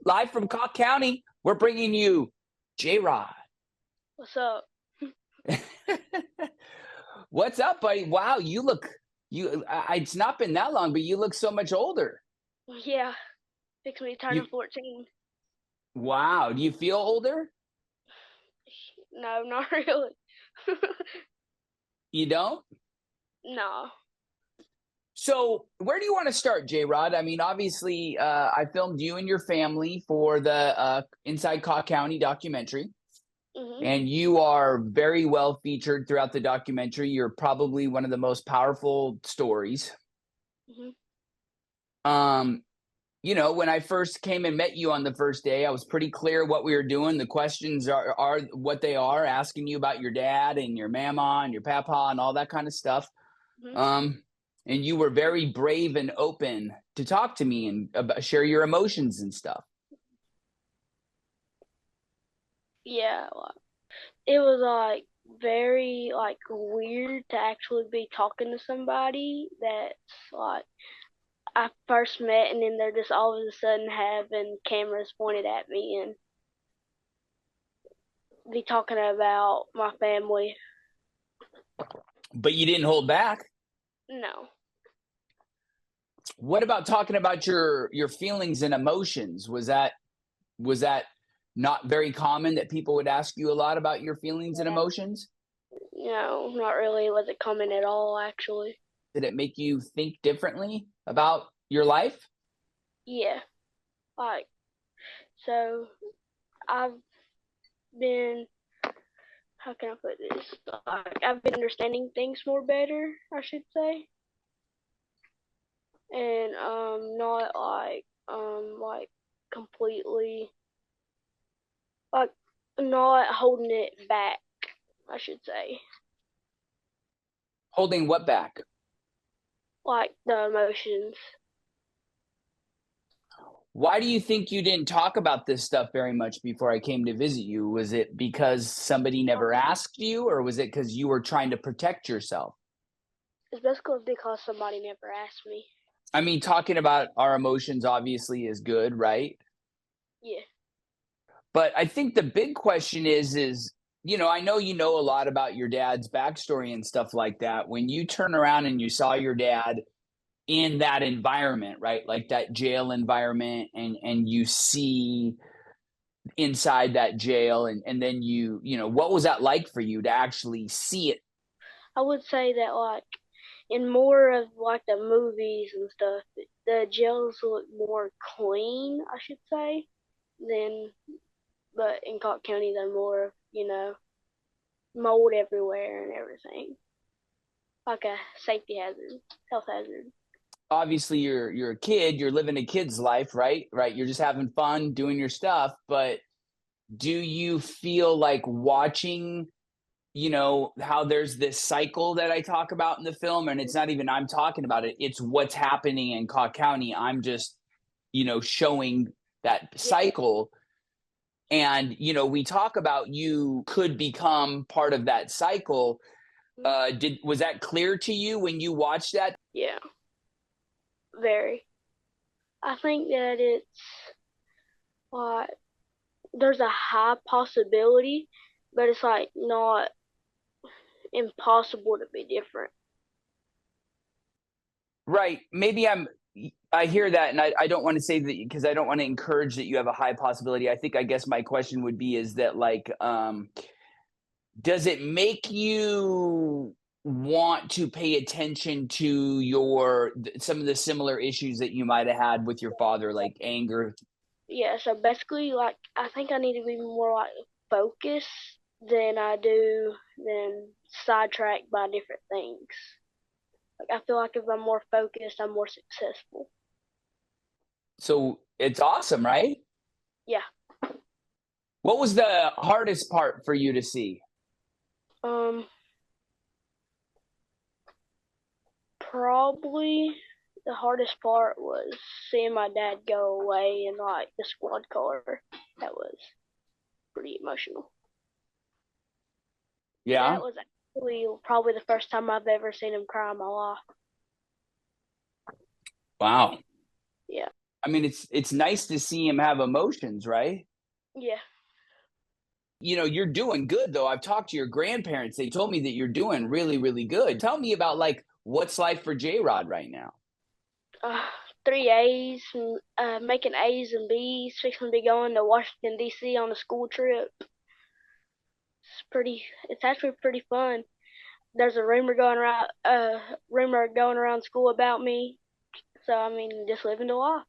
Live from Cock County, we're bringing you JROD. What's up? What's up, buddy? Wow, you look it's not been that long, but you look so much older. Yeah, fix me turning You 14. Wow, do you feel older? No, not really. You don't? No. So, where do you want to start, J-Rod? I mean, obviously, I filmed you and your family for the Inside Cock County documentary, Mhm. and you are very well featured throughout the documentary. You're probably one of the most powerful stories. Mhm. Um, when I first came and met you on the first day, I was pretty clear what we were doing. The questions are what they are, asking you about your dad and your mama and your papa and all that kind of stuff. Mhm. Um, and you were very brave and open to talk to me and share your emotions and stuff. Yeah, it was very weird to actually be talking to somebody that's like I first met, and then they're just all of a sudden having cameras pointed at me and be talking about my family. But you didn't hold back. No. What about talking about your feelings and emotions? Was that not very common that people would ask you a lot about your feelings and Yeah. emotions? No, not really. It wasn't coming at all, actually. Did it make you think differently about your life? Yeah. Like, so I've been, how can I put this? Like, I've been understanding things more better, I should say. And not like completely, like not holding it back, I should say. Holding what back? Like the emotions. Why do you think you didn't talk about this stuff very much before I came to visit you? Was it because somebody never asked you, or was it because you were trying to protect yourself? It's basically because somebody never asked me. I mean, talking about our emotions obviously is good, right? Yeah. But I think the big question is, I know you know a lot about your dad's backstory and stuff like that. When you turn around and you saw your dad in that environment, right? Like that jail environment, and you see inside that jail, and then what was that like for you to actually see it? I would say that in more of like the movies and stuff, the jails look more clean, I should say, than but in Cock County they're more of, mold everywhere and everything. Like a safety hazard, health hazard. Obviously, you're a kid, you're living a kid's life, right, you're just having fun doing your stuff. But do you feel like watching, how there's this cycle that I talk about in the film, and it's not even I'm talking about it, it's what's happening in Cock County. I'm just, showing that Yeah. cycle. And, we talk about you could become part of that cycle. Was that clear to you when you watched that? Yeah, very. I think that it's like there's a high possibility, but it's like not impossible to be different. Right. I hear that, and I don't want to say that because I don't want to encourage that you have a high possibility. I guess my question would be is that, like, does it make you want to pay attention to some of the similar issues that you might have had with your father, like anger? Yeah, so basically, like, I think I need to be more like focused than I do than sidetracked by different things. Like, I feel like if I'm more focused, I'm more successful. So it's awesome, right? Yeah. What was the hardest part for you to see? Um, Probably the hardest part was seeing my dad go away in like the squad car. That was pretty emotional. Yeah. That was actually probably the first time I've ever seen him cry in my life. Wow. Yeah. I mean, it's nice to see him have emotions, right? Yeah. You're doing good though. I've talked to your grandparents. They told me that you're doing really, really good. Tell me about like what's life for JROD right now. Uh, 3 A's, and, making A's and B's, fixing to be going to Washington D.C. on a school trip. It's actually pretty fun. There's a rumor going around school about me. So I mean, just living the life.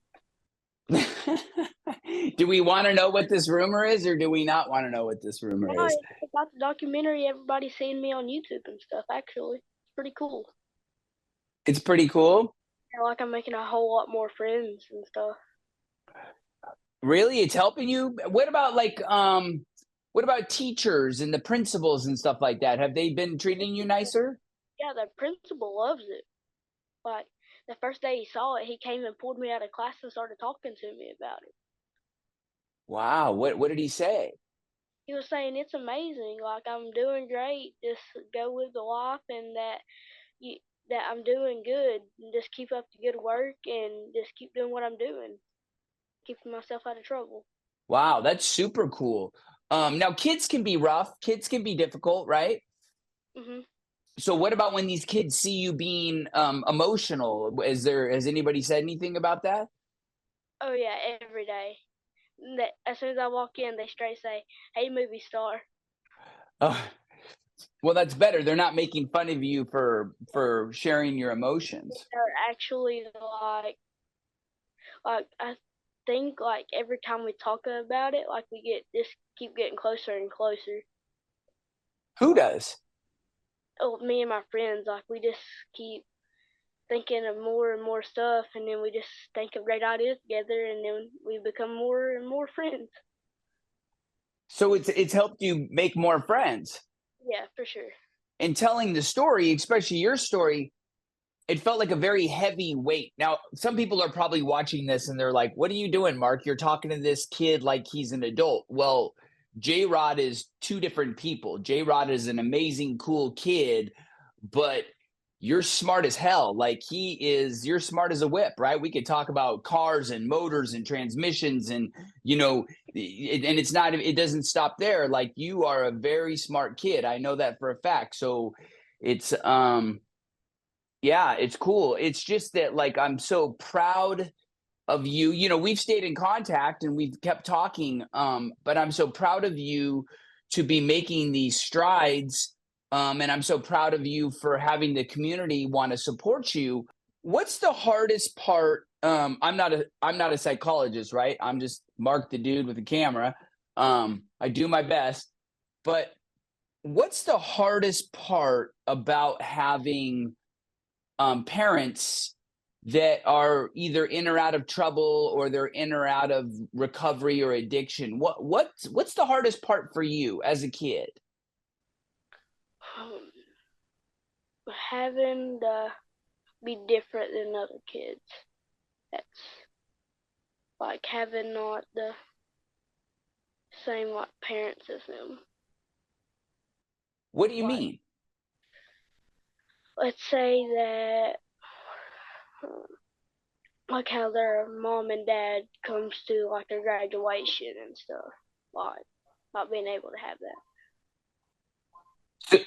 Do we want to know what this rumor is, or do we not want to know what this rumor No, is? it's about the documentary. Everybody's seeing me on YouTube and stuff. Actually, it's pretty cool. It's pretty cool. Like I'm making a whole lot more friends and stuff. Really? It's helping you? What about like what about teachers and the principals and stuff like that? Have they been treating you nicer? Yeah, the principal loves it. Like the first day he saw it, he came and pulled me out of class and started talking to me about it. Wow. What did he say? He was saying it's amazing. Like I'm doing great. Just go with the life, and you that I'm doing good. Just keep up the good work and just keep doing what I'm doing, keeping myself out of trouble. Wow, that's super cool. Now kids can be rough, kids can be difficult, right? Mhm. So what about when these kids see you being emotional? Has anybody said anything about that? Oh yeah, every day. As soon as I walk in, they straight say, "Hey, movie star." Oh, well, that's better. They're not making fun of you for sharing your emotions. They're actually like I think like every time we talk about it, like we just keep getting closer and closer. Who does? Oh, me and my friends, like we just keep thinking of more and more stuff, and then we just think of great ideas together, and then we become more and more friends. So it's helped you make more friends. Yeah, for sure. And telling the story, especially your story, it felt like a very heavy weight. Now, some people are probably watching this and they're like, "What are you doing, Mark? You're talking to this kid like he's an adult." Well, JROD is two different people. JROD is an amazing, cool kid, but you're smart as hell. Like you're smart as a whip, right? We could talk about cars and motors and transmissions and, and it doesn't stop there. Like you are a very smart kid. I know that for a fact. So it's, yeah, it's cool. It's just that like I'm so proud of you. We've stayed in contact and we've kept talking, but I'm so proud of you to be making these strides. And I'm so proud of you for having the community want to support you. What's the hardest part? I'm not a psychologist, right? I'm just Mark the dude with the camera. I do my best, but what's the hardest part about having parents that are either in or out of trouble or they're in or out of recovery or addiction? What's the hardest part for you as a kid? Um, Having to be different than other kids. That's like having not the same like parents as them. What do you Like mean? let's say that like how their mom and dad comes to like their graduation and stuff. Like not being able to have that. So,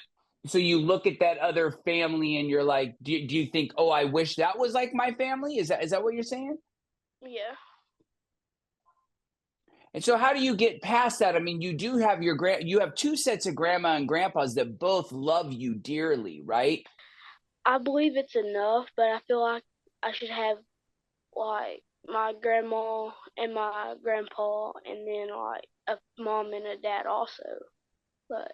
so you look at that other family and you're like, do you think, oh, I wish that was like my family? Is that what you're saying? Yeah. And so how do you get past that? I mean, you do have you have two sets of grandma and grandpas that both love you dearly, right? I believe it's enough, but I feel like I should have like my grandma and my grandpa and then like a mom and a dad also. But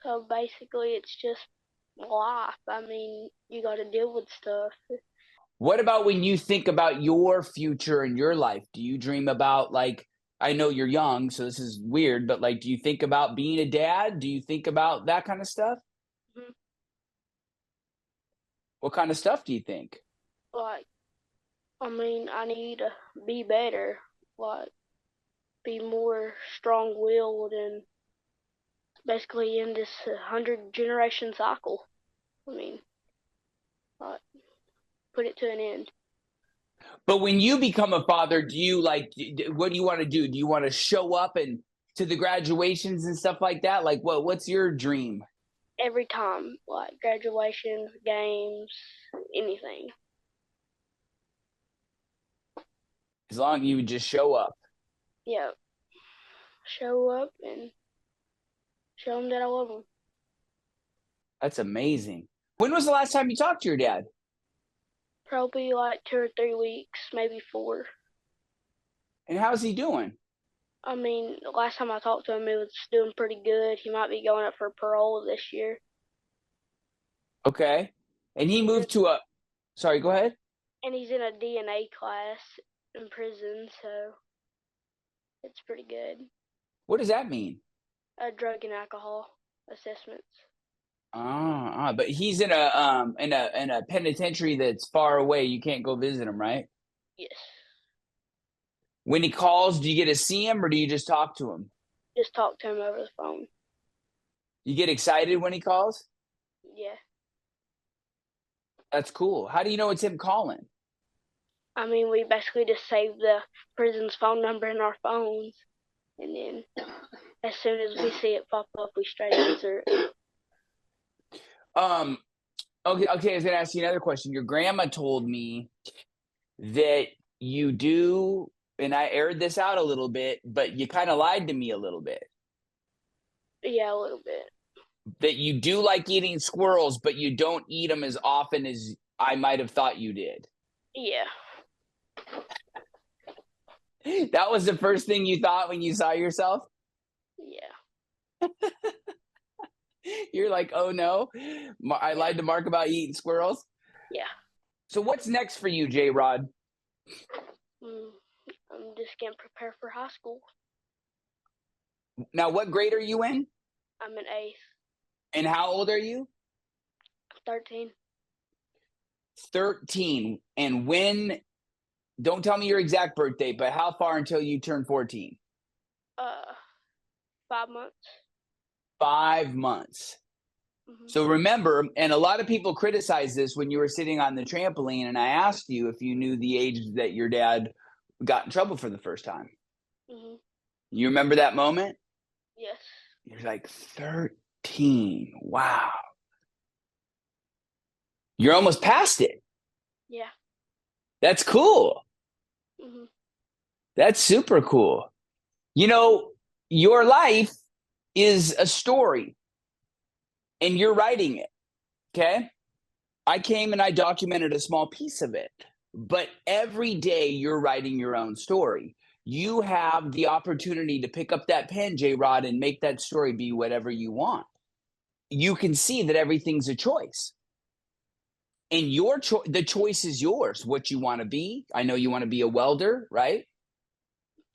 so basically it's just life. I mean, you got to deal with stuff. What about when you think about your future and your life? Do you dream about like I know you're young, so this is weird, but like do you think about being a dad? Do you think about that kind of stuff? Mhm. What kind of stuff do you think? Like, I mean, I need to be better, like, be more strong willed and basically in this 100 generation cycle. I mean, like, put it to an end. But when you become a father, do you like, what do you want to do? Do you want to show up and to the graduations and stuff like that? Like what's your dream? Every time, like graduations, games, anything. As long as you would just show up. Yeah. Show up and show them that I love them. That's amazing. When was the last time you talked to your dad? Probably like 2 or 3 weeks, maybe 4. And how's he doing? I mean, the last time I talked to him, he was doing pretty good. He might be going up for parole this year. Okay. And he moved to a, sorry, go ahead. And he's in a DNA class in prison, so it's pretty good. What does that mean? Drug and alcohol assessments. But he's in a penitentiary that's far away. You can't go visit him, right? Yes. When he calls, do you get to see him or do you just talk to him? Just talk to him over the phone. You get excited when he calls? Yeah. That's cool. How do you know it's him calling? I mean, we basically just save the prison's phone number in our phones, and then as soon as we see it pop up, we straight answer it. Okay, I was gonna ask you another question. Your grandma told me that you do, and I aired this out a little bit, but you kind of lied to me a little bit. Yeah, a little bit. That you do like eating squirrels, but you don't eat them as often as I might have thought you did. Yeah. That was the first thing you thought when you saw yourself? Yeah. You're like, oh no, I lied to Mark about eating squirrels? Yeah. So what's next for you, JROD? I'm just getting prepared for high school. Now, what grade are you in? I'm in 8th. And how old are you? 13. 13. And when, don't tell me your exact birth date, but how far until you turn 14? 5 months. 5 months. Mm-hmm. So remember, and a lot of people criticize this when you were sitting on the trampoline and I asked you if you knew the age that your dad got in trouble for the first time. Mm-hmm. You remember that moment? Yes. You're like 13. Wow. You're almost past it. Yeah. That's cool. Mm-hmm. That's super cool. You know, your life is a story and you're writing it. Okay. I came and I documented a small piece of it, but every day you're writing your own story. You have the opportunity to pick up that pen, JROD, and make that story be whatever you want. You can see that everything's a choice. And the choice is yours, what you want to be. I know you want to be a welder, right?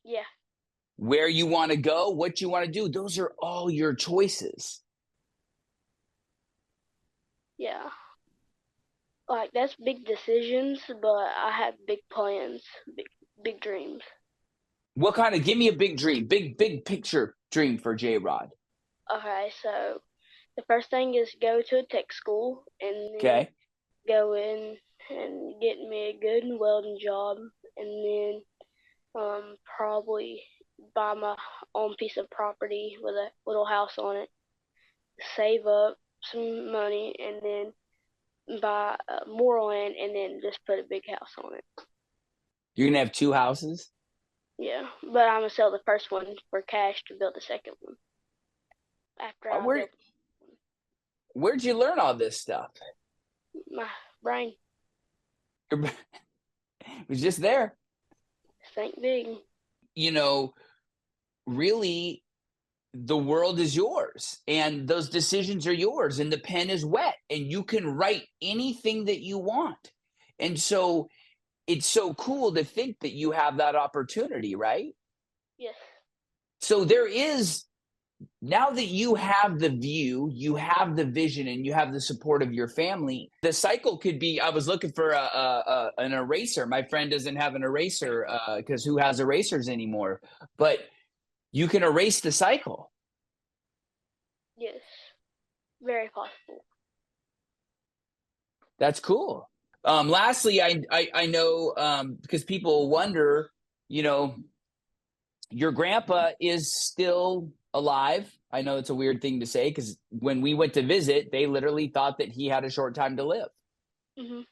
Yeah. Where you want to go, what you want to do. Those are all your choices. Yeah. Like, that's big decisions, but I have big plans, big dreams. What kind of, give me a big dream, big picture dream for JROD. Okay, so the first thing is go to a tech school and then go in and get me a good welding job, and then probably buy my own piece of property with a little house on it, save up some money, and then buy more land, and then just put a big house on it. You're gonna have 2 houses? Yeah, but I'm gonna sell the first one for cash to build the second one. After I build Where'd you learn all this stuff? my brain. It was just there. Think big. You know, really, the world is yours and those decisions are yours and the pen is wet and you can write anything that you want. And so it's so cool to think that you have that opportunity, right? Yes. So there is, now that you have the view, you have the vision, and you have the support of your family, the cycle could be, I was looking for an eraser. My friend doesn't have an eraser because who has erasers anymore? But you can erase the cycle. Yes. Very possible. That's cool. Lastly, I know because people wonder, you know, your grandpa is still alive. I know it's a weird thing to say because when we went to visit, they literally thought that he had a short time to live. Hmm.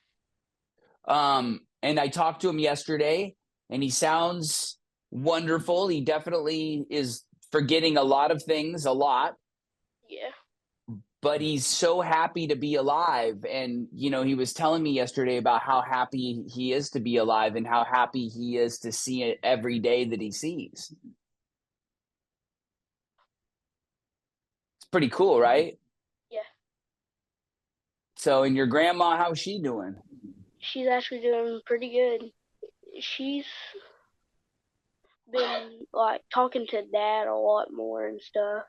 And I talked to him yesterday, and he sounds wonderful. He definitely is forgetting a lot of things, a lot, Yeah. but he's so happy to be alive. And, you know, he was telling me yesterday about how happy he is to be alive and how happy he is to see it every day that he sees. It's pretty cool, right? Yeah. So, and your grandma, how's she doing? She's actually doing pretty good. She's been like talking to Dad a lot more and stuff.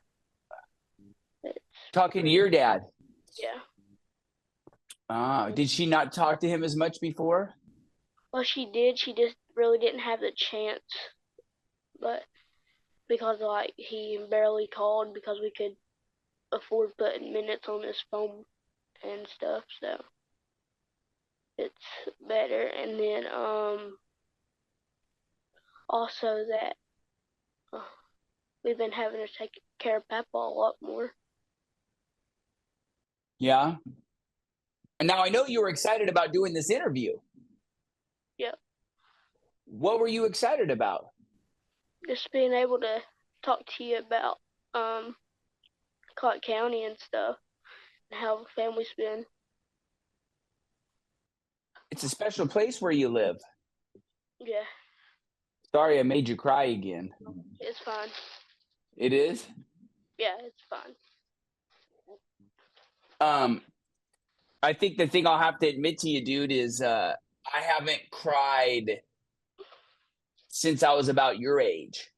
It's Talking to pretty, your dad. yeah. Did she not talk to him as much before? Well, she did. She just really didn't have the chance, but because like he barely called because we could afford putting minutes on his phone and stuff, so it's better. And then also that uh, we've been having to take care of Papa a lot more. Yeah. And now I know you were excited about doing this interview. Yep. What were you excited about? Just being able to talk to you about um Clark County and stuff and how the family's been. It's a special place where you live. Yeah, Sorry I made you cry again. it's fine. It is? Yeah, it's fine. Um, I think the thing I'll have to admit to you, dude, is I haven't cried since I was about your age.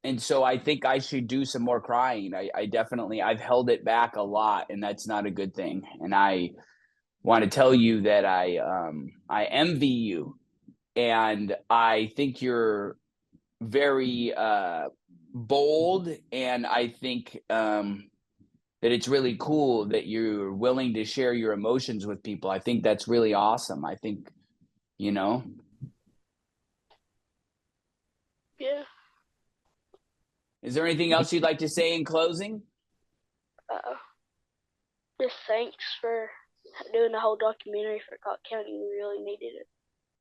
And so I think I should do some more crying. I definitely I've held it back a lot, and that's not a good thing. And I want to tell you that I envy you, and I think you're very bold, and I think that it's really cool that you're willing to share your emotions with people. I think that's really awesome. I think, you know, Yeah. is there anything else you'd like to say in closing? Uh, just thanks for doing the whole documentary for Cock County. We really needed it.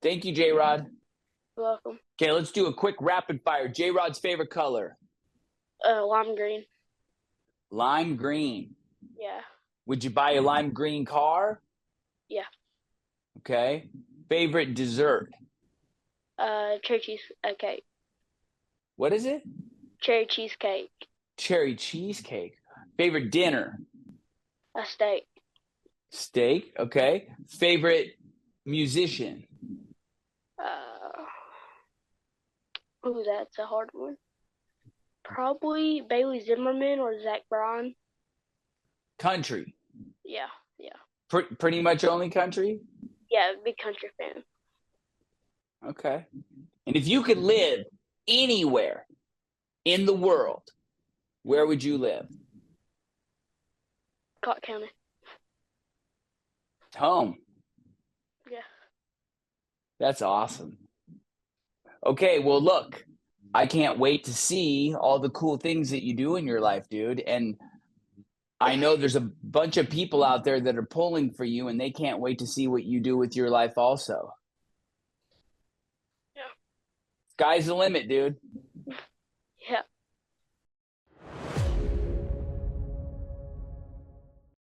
Thank you, JROD. You're welcome. Okay, let's do a quick rapid fire. JROD's favorite color? Lime green. Lime green. Yeah. Would you buy a lime green car? Yeah. Okay. Favorite dessert? Cherry cheesecake. What is it? Cherry cheesecake. Cherry cheesecake. Favorite dinner? A steak. Steak. Okay. Favorite musician? Ooh, that's a hard one. Probably Bailey Zimmerman or Zach Bryan. Country. Yeah. Yeah. Pretty much only country? Yeah, big country fan. Okay. And if you could live anywhere in the world, where would you live? Cock County. Home. Yeah. That's awesome. Okay, well, look, I can't wait to see all the cool things that you do in your life, dude. And I know there's a bunch of people out there that are pulling for you, and they can't wait to see what you do with your life also. Yeah. Sky's the limit, dude.